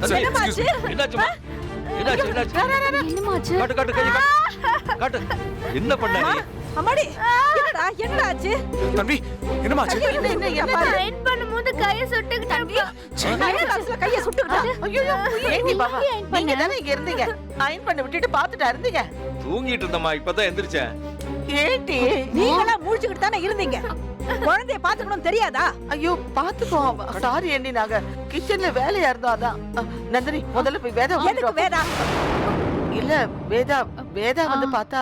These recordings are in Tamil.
என்னமாச்சு? என்னாச்சுமா? என்னாச்சு? என்னமாச்சு? காட்டு கையை காட்டு. என்ன பண்ண நீ? அம்மாடி, என்னடா ஆச்சு? தம்பி என்னமாச்சு? ரைட் பண்ணும்போது கைய சுட்டுக்கிட்டேன். கைய சுட்டுக்கிட்டா? ஐயோ ஏண்டி பாபா நீங்க தானே இங்க இருந்தீங்க அயன் பண்ண விட்டுட்டு பாத்துட்டா இருந்தீங்க தூங்கிட்டு இருந்தம்மா, இப்பதான் எந்திரிச்சேன். ஏண்டி நீங்களா மூழ்கிக்கிட்டு தானே இருந்தீங்க. குழந்தைய பாத்துக்கணும் தெரியாதா? ஐயோ பாத்துக்கோ சாரி ஏண்டி நாங்க கிச்சன்ல வேலையா இருந்தோம் அதான் நந்தினி முதல்ல போய் வேதா எதுக்கு வேதா? இல்ல வேதா வந்து பார்த்தா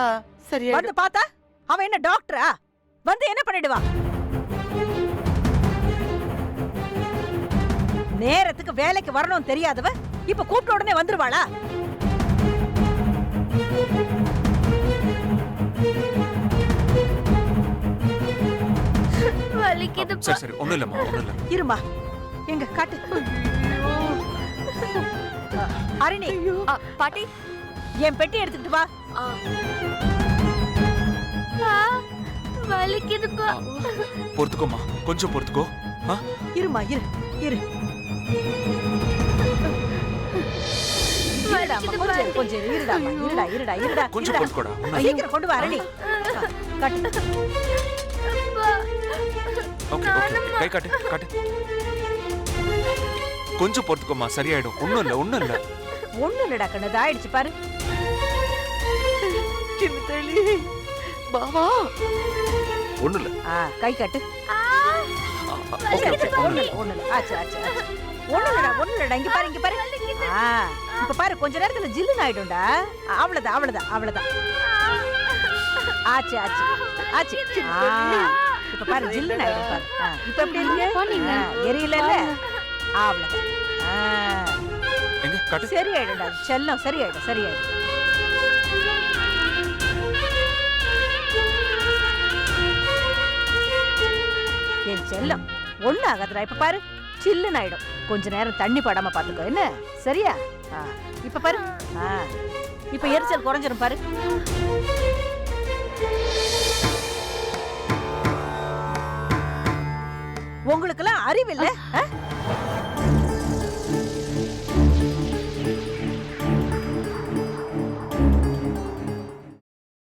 சரியா வந்து பார்த்தா அவன் என்ன டாக்டரா? வந்து என்ன பண்ணிடுவா? நேரத்துக்கு வேலைக்கு வரணும் தெரியாதவ இப்ப கூப்பிட்ட உடனே வந்துருவாளா? வலிக்குதுப்பா. சரி ஒண்ணும் இல்ல. இருமா, எங்க காட்டு. அரணி, பாட்டி என் பெட்டி எடுத்துக்கிட்டு வா. வலிக்குதுப்பா. பொறுத்துக்கோமா, கொஞ்சம் பொறுத்துக்கோ. இருமா, இரு. கொஞ்சம் இருடா. கொஞ்சம் பொறுத்துக்கோடா. சீக்கிரம் கொண்டு வா அரணி. காட்டு. ஓகே கை காட்டு. கொஞ்சம் பொறுத்துக்கோமா, சரியாயிடும். ஒண்ணும் இல்ல. ஒண்ணு இல்லடா கண்ணு, ஆயிடுச்சு பாரு. சின்ன தள்ளி பாவா ஒண்ணு இல்ல. கை காட்டு. ஒண்ணு இல்ல. ஆச்சு. ஒண்ணு இல்லடா. இங்க பாரு. இப்ப பாரு, கொஞ்ச நேரத்துல ஜில்லுன்னு ஆயிடும்டா. அவ்வளவுதான். ஆச்சு. இப்ப பாரு, ஜில்லுன்னு ஆயிடும் பாரு. இப்ப எப்படி இருக்கு? எரியல. அவ்வளவுதான். எங்க காட்டு. சரியாயிடும்டா செல்லம். சரியாயிடும். என் செல்லம் ஒண்ணு ஆகாதுடா. இப்ப பாரு, சில்லுன்னு ஆயிடும். கொஞ்ச நேரம் தண்ணி படாம பாத்துக்கோ என்ன? சரியா? இப்ப பாரு. இப்ப எரிச்சல் குறைஞ்சிரும் பாரு. உங்களுக்கு எல்லாம் அறிவில்ல?